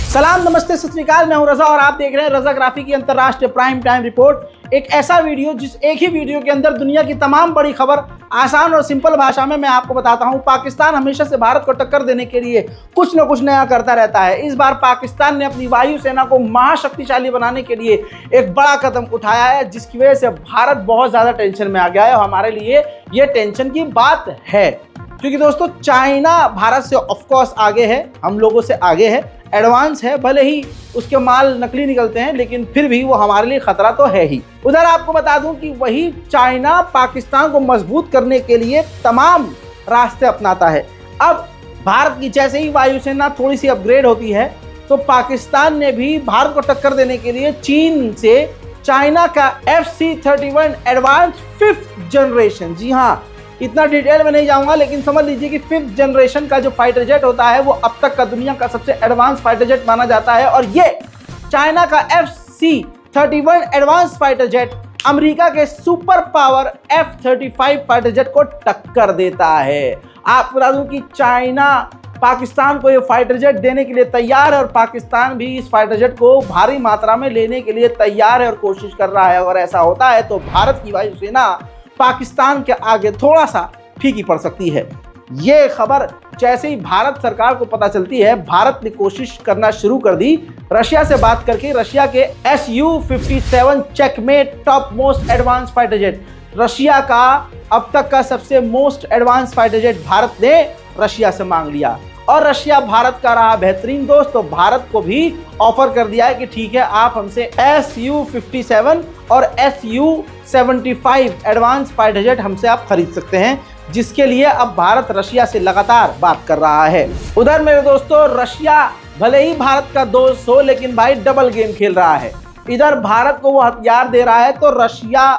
सलाम, नमस्ते, सत श्री अकाल। मैं हूं रजा और आप देख रहे हैं रजाग्राफी की अंतर्राष्ट्रीय प्राइम टाइम रिपोर्ट। एक ऐसा वीडियो जिस एक ही वीडियो के अंदर दुनिया की तमाम बड़ी खबर आसान और सिंपल भाषा में मैं आपको बताता हूं। पाकिस्तान हमेशा से भारत को टक्कर देने के लिए कुछ न कुछ नया करता रहता है। इस बार पाकिस्तान ने अपनी वायुसेना को महाशक्तिशाली बनाने के लिए एक बड़ा कदम उठाया है, जिसकी वजह से भारत बहुत ज़्यादा टेंशन में आ गया है। और हमारे लिए ये टेंशन की बात है, क्योंकि दोस्तों चाइना भारत से ऑफकोर्स आगे है, हम लोगों से आगे है, एडवांस है। भले ही उसके माल नकली निकलते हैं, लेकिन फिर भी वो हमारे लिए खतरा तो है ही। उधर आपको बता दूं कि वही चाइना पाकिस्तान को मजबूत करने के लिए तमाम रास्ते अपनाता है। अब भारत की जैसे ही वायुसेना थोड़ी सी अपग्रेड होती है, तो पाकिस्तान ने भी भारत को टक्कर देने के लिए चीन से चाइना का FC-31 एडवांस 5th जनरेशन, जी हाँ, इतना डिटेल में नहीं जाऊंगा, लेकिन समझ लीजिए कि 5th जनरेशन का जो फाइटर जेट होता है वो अब तक का दुनिया का सबसे एडवांस फाइटर जेट माना जाता है। और ये चाइना का FC-31 advance fighter jet America के super power F-35 fighter jet को टक्कर देता है। आपको बता दूं कि चाइना पाकिस्तान को ये फाइटर जेट देने के लिए तैयार है और पाकिस्तान भी इस फाइटर जेट को भारी मात्रा में लेने के लिए तैयार है और कोशिश कर रहा है। अगर ऐसा होता है तो भारत की वायुसेना पाकिस्तान के आगे थोड़ा सा फीकी पड़ सकती है। ये खबर जैसे ही भारत सरकार को पता चलती है, भारत ने कोशिश करना शुरू कर दी रशिया से बात करके। रशिया के Su-57 checkmate top most advance fighter jet, Russia का अब तक का सबसे most advance fighter jet Bharat ने रशिया से मांग लिया। और रशिया भारत का रहा बेहतरीन दोस्त, तो भारत को भी ऑफर कर दिया है कि ठीक है, आप हमसे Su-57 और Su-75 एडवांस फाइटर जेट हमसे आप खरीद सकते हैं, जिसके लिए अब भारत रशिया से लगातार बात कर रहा है। उधर मेरे दोस्तों, रशिया भले ही भारत का दोस्त हो, लेकिन भाई डबल गेम खेल रहा है। इधर भारत को वो हथियार दे रहा है, तो रशिया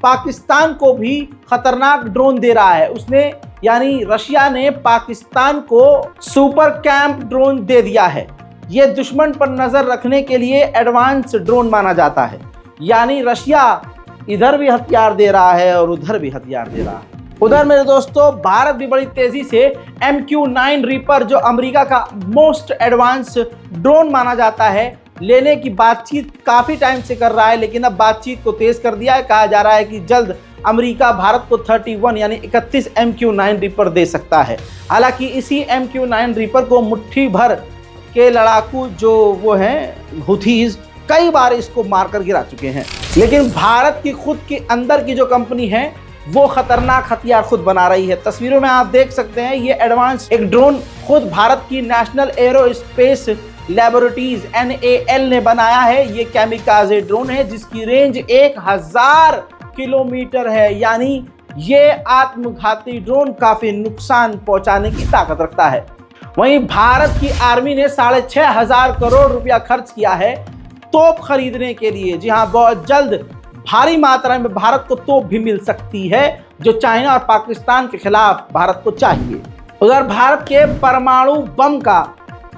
पाकिस्तान को भी खतरनाक ड्रोन दे रहा है। उसने यानी रशिया ने पाकिस्तान को सुपर कैंप ड्रोन दे दिया है। ये दुश्मन पर नजर रखने के लिए एडवांस ड्रोन माना जाता है। यानी रशिया इधर भी हथियार दे रहा है और उधर भी हथियार दे रहा है। उधर मेरे दोस्तों, भारत भी बड़ी तेजी से MQ-9 रीपर, जो अमेरिका का मोस्ट एडवांस ड्रोन माना जाता है, लेने की बातचीत काफी टाइम से कर रहा है। लेकिन अब बातचीत को तेज कर दिया है। कहा जा रहा है कि जल्द अमेरिका भारत को 31 यानी 31 MQ-9 रीपर दे सकता है। हालांकि इसी MQ-9 रीपर को मुट्ठी भर के लड़ाकू जो वो हैं हुथीज, कई बार इसको मारकर गिरा चुके हैं। लेकिन भारत की खुद की अंदर की जो कंपनी है, वो खतरनाक हथियार खुद बना रही है। तस्वीरों में आप देख सकते हैं, ये एडवांस एक ड्रोन खुद भारत की नेशनल एरोस्पेस लैबोरेटरीज NAL ने बनाया है। ये कैमिकाजे ड्रोन है, जिसकी रेंज 1000 किलोमीटर है। यानी ये आत्मघाती ड्रोन काफी नुकसान पहुंचाने की ताकत रखता है। वहीं भारत की आर्मी ने 6500 करोड़ रुपया खर्च किया है तोप खरीदने के लिए। जी हाँ, बहुत जल्द भारी मात्रा में भारत को तोप भी मिल सकती है, जो चाइना और पाकिस्तान के खिलाफ भारत को चाहिए। उधर भारत के परमाणु बम का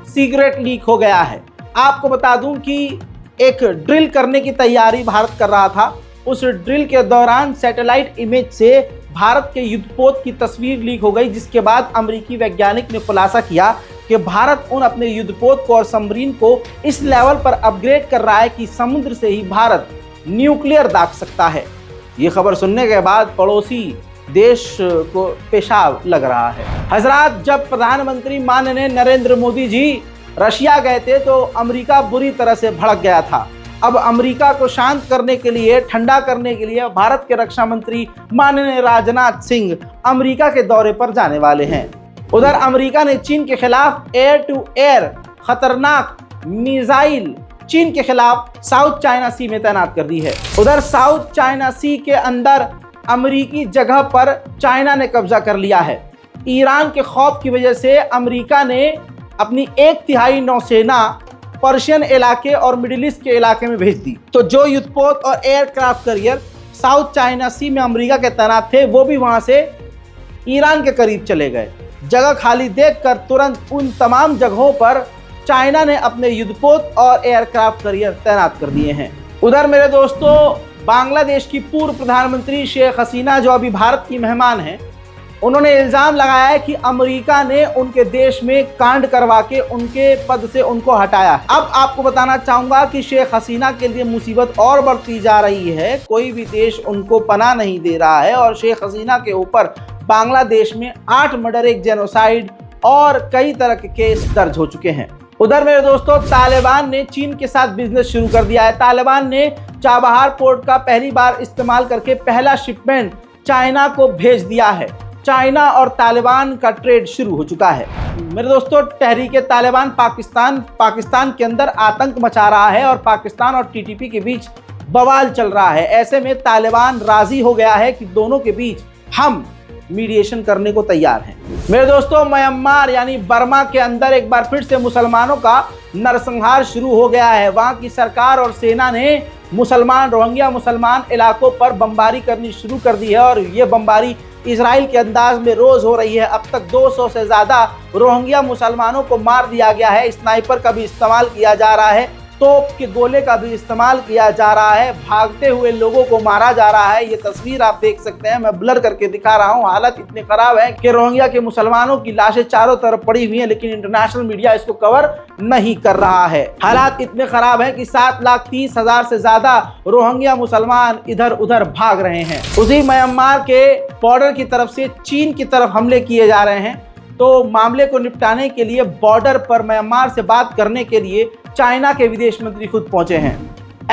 सीक्रेट लीक हो गया है। आपको बता दूं कि एक ड्रिल करने की तैयारी भारत कर रहा था। उस ड्रिल के दौरान सैटेलाइट इमेज से भारत के युद्धपोत की तस्वीर लीक हो गई, जिसके बाद अमेरिकी वैज्ञानिक ने खुलासा किया कि भारत उन अपने युद्धपोत को और सबमरीन को इस लेवल पर अपग्रेड कर रहा है कि समुद्र से ही भारत न्यूक्लियर दाग सकता है। ये खबर सुनने के बाद पड़ोसी देश को पेशाब लग रहा है। हजरात, जब प्रधानमंत्री माननीय नरेंद्र मोदी जी रशिया गए थे, तो अमेरिका बुरी तरह से भड़क गया था। अब अमेरिका को शांत करने के लिए, ठंडा करने के लिए भारत के रक्षा मंत्री माननीय राजनाथ सिंह अमेरिका के दौरे पर जाने वाले हैं। उधर अमेरिका ने चीन के खिलाफ एयर टू एयर खतरनाक मिसाइल चीन के खिलाफ साउथ चाइना सी में तैनात कर दी है। उधर साउथ चाइना सी के अंदर अमेरिकी जगह पर चाइना ने कब्जा कर लिया है। ईरान के खौफ की वजह से अमेरिका ने अपनी 1/3 नौसेना पर्शियन इलाके और मिडिल ईस्ट के इलाके में भेज दी। तो जो युद्धपोत और एयरक्राफ्ट कैरियर साउथ चाइना सी में अमेरिका के तैनात थे, वो भी वहां से ईरान के करीब चले गए। जगह खाली देखकर तुरंत उन तमाम जगहों पर चाइना ने अपने युद्धपोत और एयरक्राफ्ट कैरियर तैनात कर दिए हैं। उधर मेरे दोस्तों, बांग्लादेश की पूर्व प्रधानमंत्री शेख हसीना, जो अभी भारत की मेहमान हैं, उन्होंने इल्जाम लगाया है कि अमेरिका ने उनके देश में कांड करवा के उनके पद से उनको हटाया। अब आपको बताना चाहूंगा कि शेख हसीना के लिए मुसीबत और बढ़ती जा रही है। कोई भी देश उनको पनाह नहीं दे रहा है और शेख हसीना के ऊपर बांग्लादेश में 8 मर्डर, 1 जेनोसाइड और कई तरह के केस दर्ज हो चुके हैं। उधर मेरे दोस्तों, तालिबान ने चीन के साथ बिजनेस शुरू कर दिया है। तालिबान ने चाबहार पोर्ट का पहली बार इस्तेमाल करके पहला शिपमेंट चाइना को भेज दिया है। चाइना और तालिबान का ट्रेड शुरू हो चुका है। मेरे दोस्तों, तहरीके तालिबान पाकिस्तान के अंदर आतंक मचा रहा है और पाकिस्तान और टीटीपी के बीच बवाल चल रहा है। ऐसे में तालिबान राजी हो गया है कि दोनों के बीच हम मीडिएशन करने को तैयार हैं। मेरे दोस्तों, म्यांमार यानी बर्मा के अंदर एक बार फिर से मुसलमानों का नरसंहार शुरू हो गया है। वहां की सरकार और सेना ने रोहिंग्या मुसलमान इलाकों पर बमबारी करनी शुरू कर दी है और ये बमबारी इजराइल के अंदाज में रोज हो रही है। अब तक 200 से ज्यादा रोहिंग्या मुसलमानों को मार दिया गया है। स्नाइपर का भी इस्तेमाल किया जा रहा है, तोप के गोले का भी इस्तेमाल किया जा रहा है, भागते हुए लोगों को मारा जा रहा है। ये तस्वीर आप देख सकते हैं, मैं ब्लर करके दिखा रहा हूँ। हालत इतनी खराब है कि रोहिंग्या के मुसलमानों की लाशें चारों तरफ पड़ी हुई हैं, लेकिन इंटरनेशनल मीडिया इसको कवर नहीं कर रहा है। हालात इतने खराब हैं कि 7,30,000 से ज्यादा रोहिंग्या मुसलमान इधर उधर भाग रहे हैं। उसी म्यांमार के बॉर्डर की तरफ से चीन की तरफ हमले किए जा रहे हैं। तो मामले को निपटाने के लिए बॉर्डर पर म्यांमार से बात करने के लिए चाइना के विदेश मंत्री खुद पहुंचे हैं।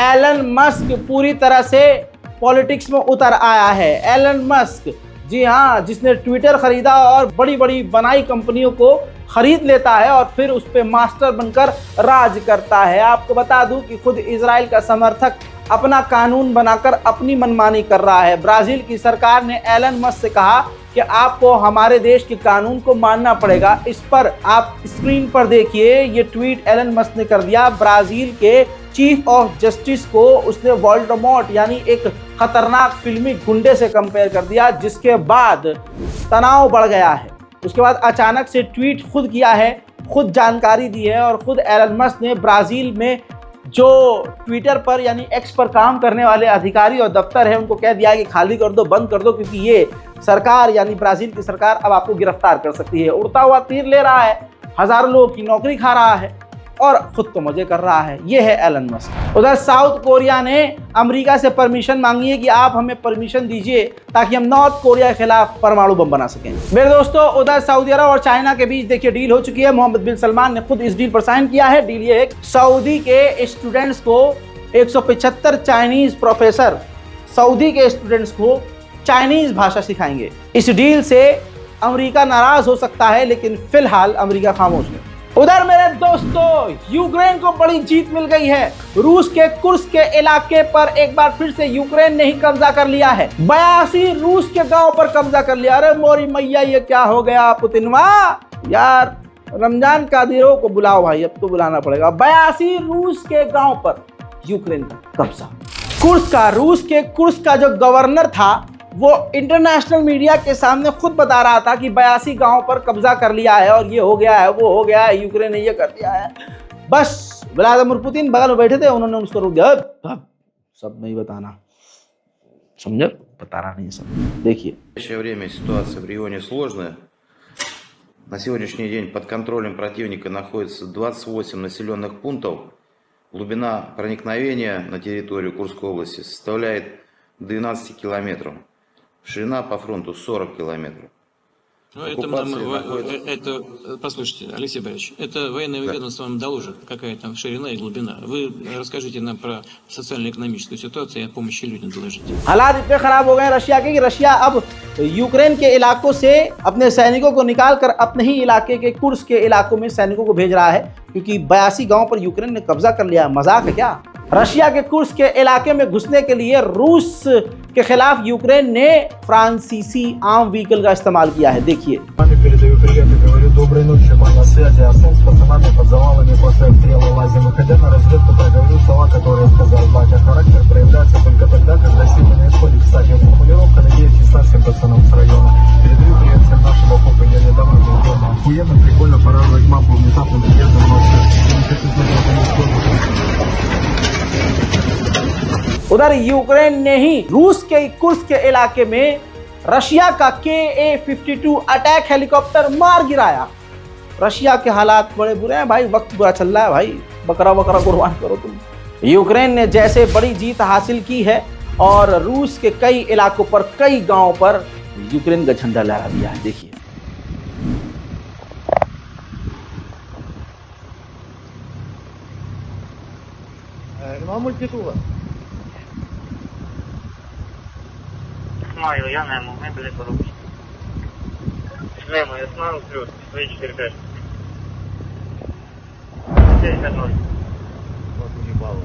एलन मस्क पूरी तरह से पॉलिटिक्स में उतर आया है। एलन मस्क, जी हाँ, जिसने ट्विटर खरीदा और बड़ी बड़ी बनाई कंपनियों को खरीद लेता है और फिर उस पर मास्टर बनकर राज करता है। आपको बता दूं कि खुद इजराइल का समर्थक अपना कानून बनाकर अपनी मनमानी कर रहा है। ब्राजील की सरकार ने एलन मस्क से कहा कि आपको हमारे देश के कानून को मानना पड़ेगा। इस पर आप स्क्रीन पर देखिए, ये ट्वीट एलन मस्क ने कर दिया। ब्राजील के चीफ ऑफ जस्टिस को उसने वोल्डेमॉर्ट यानी एक खतरनाक फिल्मी गुंडे से कंपेयर कर दिया, जिसके बाद तनाव बढ़ गया है। उसके बाद अचानक से ट्वीट खुद किया है, खुद जानकारी दी है और खुद एलन मस्क ने ब्राज़ील में जो ट्विटर पर यानी एक्स पर काम करने वाले अधिकारी और दफ्तर है उनको कह दिया है कि खाली कर दो, बंद कर दो, क्योंकि ये सरकार यानी ब्राज़ील की सरकार अब आपको गिरफ्तार कर सकती है। उड़ता हुआ तीर ले रहा है, हजारों लोगों की नौकरी खा रहा है और खुद तो मजे कर रहा है। ये है एलन मस्क। उधर साउथ कोरिया ने अमेरिका से परमिशन मांगी है कि आप हमें परमिशन दीजिए ताकि हम नॉर्थ कोरिया के खिलाफ परमाणु बम बना सकें। मेरे दोस्तों, उधर सऊदी अरब और चाइना के बीच देखिए डील हो चुकी है। मोहम्मद बिन सलमान ने खुद इस डील पर साइन किया है। डील ये है, सऊदी के स्टूडेंट्स को 175 चाइनीज प्रोफेसर सऊदी के स्टूडेंट्स को चाइनीज भाषा सिखाएंगे। इस डील से अमेरिका नाराज हो सकता है, लेकिन फिलहाल अमेरिका खामोश है। उधर मेरे दोस्तों, यूक्रेन को बड़ी जीत मिल गई है। रूस के कुर्स्क के इलाके पर एक बार फिर से यूक्रेन ने ही कब्जा कर लिया है। 82 रूस के गांव पर कब्जा कर लिया। अरे मोरी मैया, ये क्या हो गया पुतिनवा यार। रमजान कादिरों को बुलाओ भाई, अब तो बुलाना पड़ेगा। 82 रूस के गांव पर यूक्रेन का कब्जा। रूस के कुर्स्क का जो गवर्नर था वो इंटरनेशनल मीडिया के सामने खुद बता रहा था कि 82 गांव पर कब्जा कर लिया है और ये हो गया है, वो हो गया है, यूक्रेन ने ये कर दिया है। बस व्लादिमीर पुतिन बगल में बैठे थे, उन्होंने उसको रोक दिया। सब नहीं बताना, समझे, बताना नहीं सब। देखिए, в настоящее время ситуация в регионе сложная. На сегодняшний день под контролем противника находится 28 населенных пунктов. Глубина проникновения на территорию Курской области составляет 12 километров. Ширина по фронту 40 километров. Послушайте, Алексей Борисович, это военное ведомство вам доложит, какая там ширина и глубина. Вы расскажите нам про социально-экономическую ситуацию и о помощи людям доложите. हालात इतने खराब हो गए रशिया के कि रशिया अब यूक्रेन के इलाकों से अपने सैनिकों को निकाल कर अपने ही इलाके के कुर्स्क के इलाकों में सैनिकों को भेज रहा है, क्योंकि 82 गांव पर यूक्रेन ने कब्जा कर लिया। मजाक है क्या? रशिया के कुर्स्क के इलाके में घुसने के लिए रूस के खिलाफ यूक्रेन ने फ्रांसीसी आर्म व्हीकल का इस्तेमाल किया है। देखिए, передаю привет и говорю доброй ночи, мы на связи, Арсен с пацанами под завалами после обстрела лазим. Выходя на разведку, проговорю слова, которые сказал батя. Характер проявляется только тогда, когда сильно на исходе. Кстати, формулировка, надеюсь, ясна всем пацанам с района. Передаю привет всем нашим окопам, я недавно был дома. Охуенно, прикольно порадовать маму внезапным приездом в Москву. Не хочу знать, это не उधर यूक्रेन ने ही रूस के कुर्स्क के इलाके में रशिया का Ka-52 अटैक हेलीकॉप्टर मार गिराया। रशिया के हालात बड़े बुरे हैं भाई, वक्त बुरा चल रहा है भाई, बकरा बकरा कुर्बान करो तुम। यूक्रेन ने जैसे बड़ी जीत हासिल की है और रूस के कई इलाकों पर, कई गांवों पर यूक्रेन का झंडा लहरा दिया है। देखिए Маю, я нему, ми були порубки. Нему, я знаю, плюс, 3-4-5. 4-5-0. Вот уебало.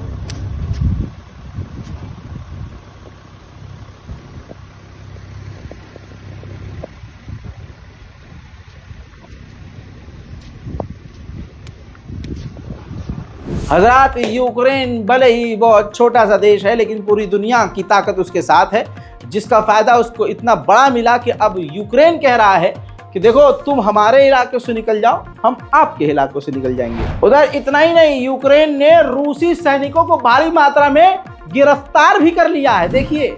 हजरात, यूक्रेन भले ही बहुत छोटा सा देश है, लेकिन पूरी दुनिया की ताकत उसके साथ है, जिसका फायदा उसको इतना बड़ा मिला कि अब यूक्रेन कह रहा है कि देखो तुम हमारे इलाके से निकल जाओ, हम आपके इलाकों से निकल जाएंगे। उधर इतना ही नहीं, यूक्रेन ने रूसी सैनिकों को भारी मात्रा में गिरफ्तार भी कर लिया है। देखिए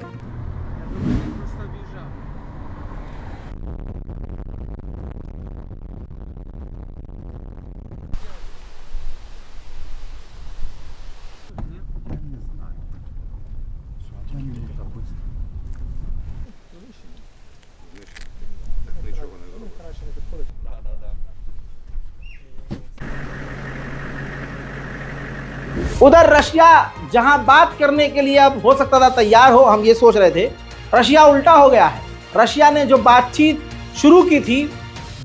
उधर रशिया जहां बात करने के लिए अब हो सकता था तैयार हो, हम ये सोच रहे थे, रशिया उल्टा हो गया है। रशिया ने जो बातचीत शुरू की थी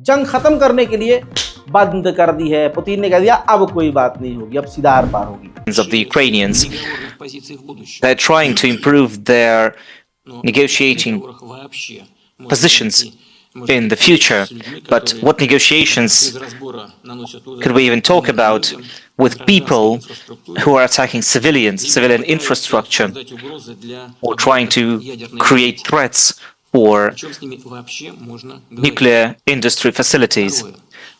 जंग खत्म करने के लिए, बंद कर दी है। पुतिन ने कह दिया अब कोई बात नहीं होगी, अब सीधा आर पार होगी। Of the Ukrainians, they're trying to improve their negotiating positions in the future. But what negotiations could we even talk about with people who are attacking civilians, civilian infrastructure, or trying to create threats for nuclear industry facilities?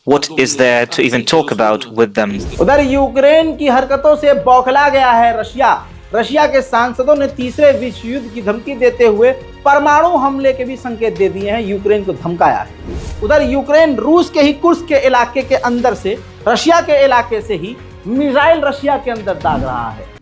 What is there to even talk about with them? उधर Ukraine की हरकतों से बौखला गया है Russia. Russia के सांसदों ने तीसरे विश्व युद्ध की धमकी देते हुए परमाणु हमले के भी संकेत दे दिए हैं, यूक्रेन को धमकाया है। उधर यूक्रेन रूस के ही कुर्स्क के इलाके के अंदर से, रशिया के इलाके से ही मिसाइल रशिया के अंदर दाग रहा है।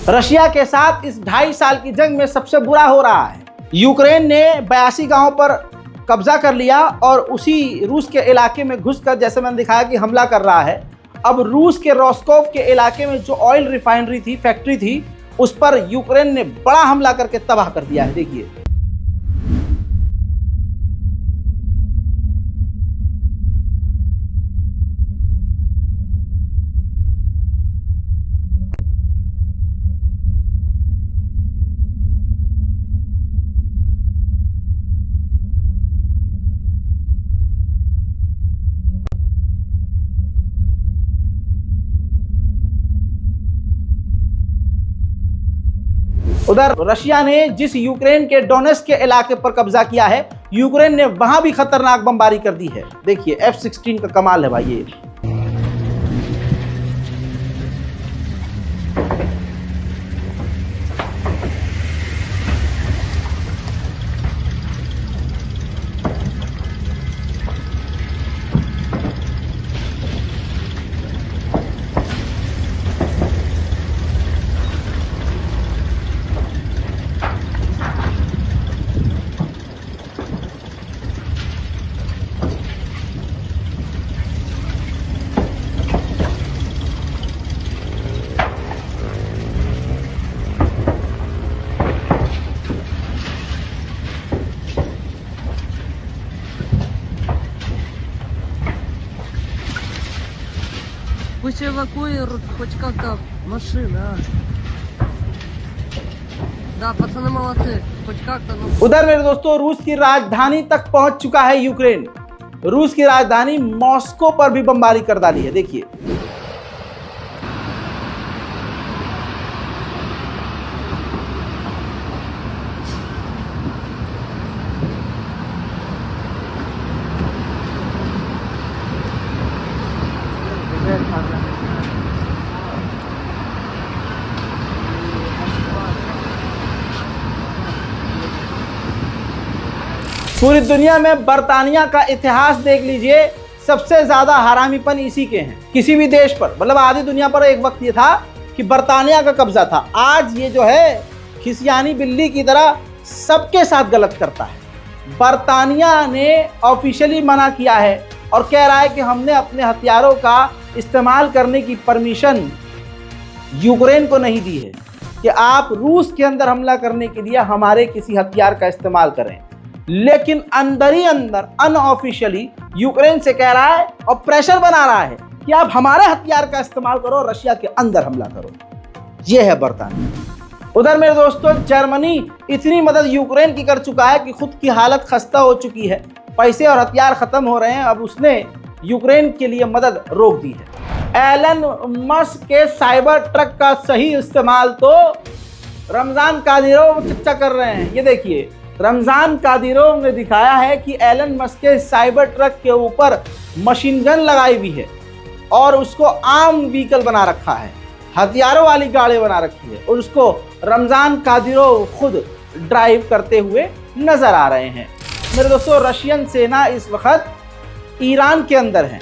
रशिया के साथ इस 2.5 साल की जंग में सबसे बुरा हो रहा है। यूक्रेन ने 82 गांवों पर कब्जा कर लिया और उसी रूस के इलाके में घुसकर, जैसे मैंने दिखाया, कि हमला कर रहा है। अब रूस के रॉस्कोव के इलाके में जो ऑयल रिफाइनरी थी, फैक्ट्री थी, उस पर यूक्रेन ने बड़ा हमला करके तबाह कर दिया है। देखिए उधर रशिया ने जिस यूक्रेन के डोनेट्स्क के इलाके पर कब्जा किया है, यूक्रेन ने वहां भी खतरनाक बमबारी कर दी है। देखिए F-16 का कमाल है भाई ये। Пусть эвакуируют хоть как-то машины, а. Да, пацаны молодцы, хоть как-то, ну... उधर मेरे दोस्तों, रूस की राजधानी तक पहुंच चुका है यूक्रेन। रूस की राजधानी मॉस्को पर भी बमबारी कर डाली है। देखिए, पूरी दुनिया में बर्तानिया का इतिहास देख लीजिए, सबसे ज्यादा हरामीपन इसी के हैं। किसी भी देश पर, मतलब आधी दुनिया पर एक वक्त ये था कि बर्तानिया का कब्जा था। आज ये जो है खिसियानी बिल्ली की तरह सबके साथ गलत करता है। बर्तानिया ने ऑफिशियली मना किया है और कह रहा है कि हमने अपने हथियारों का इस्तेमाल करने की परमिशन यूक्रेन को नहीं दी है कि आप रूस के अंदर हमला करने के लिए हमारे किसी हथियार का इस्तेमाल करें। लेकिन अंदर ही अंदर अनऑफिशियली यूक्रेन से कह रहा है और प्रेशर बना रहा है कि आप हमारे हथियार का इस्तेमाल करो, रशिया के अंदर हमला करो। यह है बर्तानिया। उधर मेरे दोस्तों, जर्मनी इतनी मदद यूक्रेन की कर चुका है कि खुद की हालत खस्ता हो चुकी है, पैसे और हथियार खत्म हो रहे हैं। अब उसने यूक्रेन के लिए मदद रोक दी है। एलन मस्क के साइबर ट्रक का सही इस्तेमाल तो रमजान कादिरोव चर्चा कर रहे हैं। ये देखिए, रमजान कादिरोव ने दिखाया है कि एलन मस्क के साइबर ट्रक के ऊपर मशीन गन लगाई हुई है और उसको आम व्हीकल बना रखा है, हथियारों वाली गाड़ी बना रखी है और उसको रमजान कादिरोव खुद ड्राइव करते हुए नजर आ रहे हैं। मेरे दोस्तों, रशियन सेना इस वक्त ईरान के अंदर है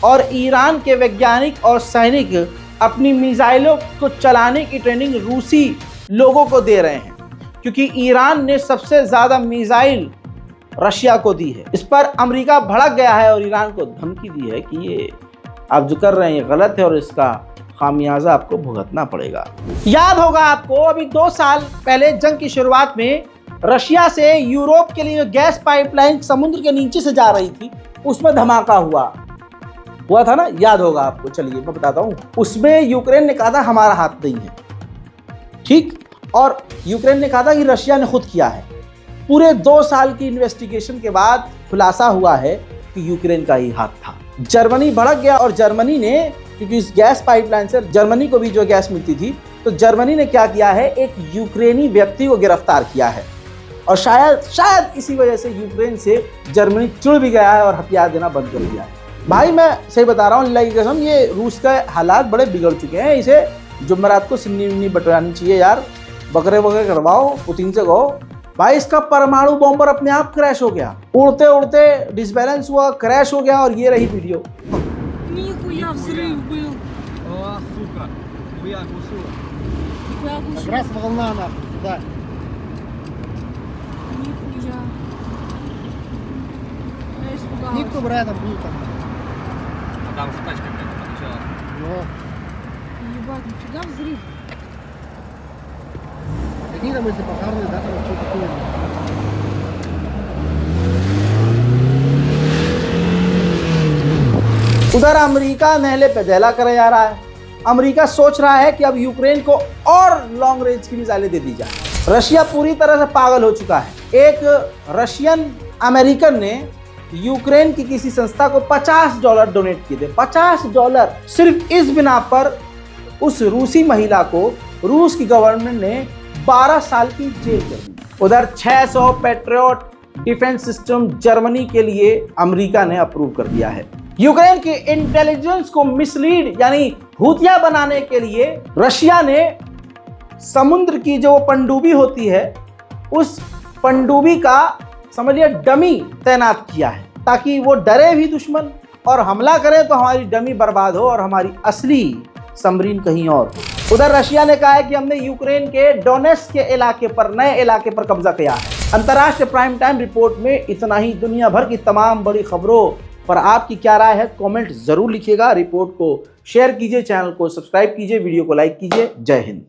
और ईरान के वैज्ञानिक और सैनिक अपनी मिसाइलों को चलाने की ट्रेनिंग रूसी लोगों को दे रहे हैं, क्योंकि ईरान ने सबसे ज़्यादा मिसाइल रशिया को दी है। इस पर अमेरिका भड़क गया है और ईरान को धमकी दी है कि ये आप जो कर रहे हैं ये गलत है और इसका खामियाजा आपको भुगतना पड़ेगा। याद होगा आपको, अभी 2 साल पहले जंग की शुरुआत में रशिया से यूरोप के लिए गैस पाइपलाइन समुद्र के नीचे से जा रही थी, उसमें धमाका हुआ था ना, याद होगा आपको। चलिए मैं बताता हूँ। उसमें यूक्रेन ने कहा था हमारा हाथ नहीं है, ठीक, और यूक्रेन ने कहा था कि रशिया ने खुद किया है। पूरे 2 साल की इन्वेस्टिगेशन के बाद खुलासा हुआ है कि यूक्रेन का ही हाथ था। जर्मनी भड़क गया और जर्मनी ने, क्योंकि इस गैस पाइपलाइन से जर्मनी को भी जो गैस मिलती थी, तो जर्मनी ने क्या किया है, एक यूक्रेनी व्यक्ति को गिरफ्तार किया है और शायद इसी वजह से यूक्रेन से जर्मनी चिढ़ भी गया है और हथियार देना बंद कर दिया है। भाई मैं सही बता रहा हूँ, अल्लाह की कसम, ये रूस का हालात बड़े बिगड़ चुके हैं। इसे जुम्मरात को सिन्नी बटवानी चाहिए यार, बकरे करवाओ, पुतिन से कहो भाई इसका परमाणु बॉम्बर अपने आप क्रैश हो गया, उड़ते उड़ते डिसबैलेंस हुआ, क्रैश हो गया। और ये रही वीडियो। Нихуя взрыв был. О, сука, я оглушил. Я оглушил. Раз волна нахуй, сюда. Нихуя. Я испугалась. Никто бы рядом был там. А там же тачка, блядь, подключала. Но Ебать, нифига взрыв. какие там если пожарные, да, там что такое. उधर अमेरिका नहले पे दहला करे जा रहा है। अमेरिका सोच रहा है कि अब यूक्रेन को और लॉन्ग रेंज की मिसाइलें दे दी जाए। रशिया पूरी तरह से पागल हो चुका है। एक रशियन अमेरिकन ने यूक्रेन की किसी संस्था को $50 डोनेट किए थे। $50 सिर्फ इस बिना पर उस रूसी महिला को रूस की गवर्नमेंट ने 12 साल की जेल कर दी। उधर 600 पैट्रियट डिफेंस सिस्टम जर्मनी के लिए अमेरिका ने अप्रूव कर दिया है। यूक्रेन की इंटेलिजेंस को मिसलीड यानी भूतिया बनाने के लिए रशिया ने समुद्र की जो पनडुब्बी होती है, उस पनडुब्बी का समझिए डमी तैनात किया है, ताकि वो डरे भी दुश्मन और हमला करे तो हमारी डमी बर्बाद हो और हमारी असली सबमरीन कहीं और। उधर रशिया ने कहा है कि हमने यूक्रेन के डोनेट्स्क के इलाके पर, नए इलाके पर कब्जा किया है। अंतर्राष्ट्रीय प्राइम टाइम रिपोर्ट में इतना ही। दुनिया भर की तमाम बड़ी खबरों पर आपकी क्या राय है, कमेंट जरूर लिखिएगा। रिपोर्ट को शेयर कीजिए, चैनल को सब्सक्राइब कीजिए, वीडियो को लाइक कीजिए। जय हिंद।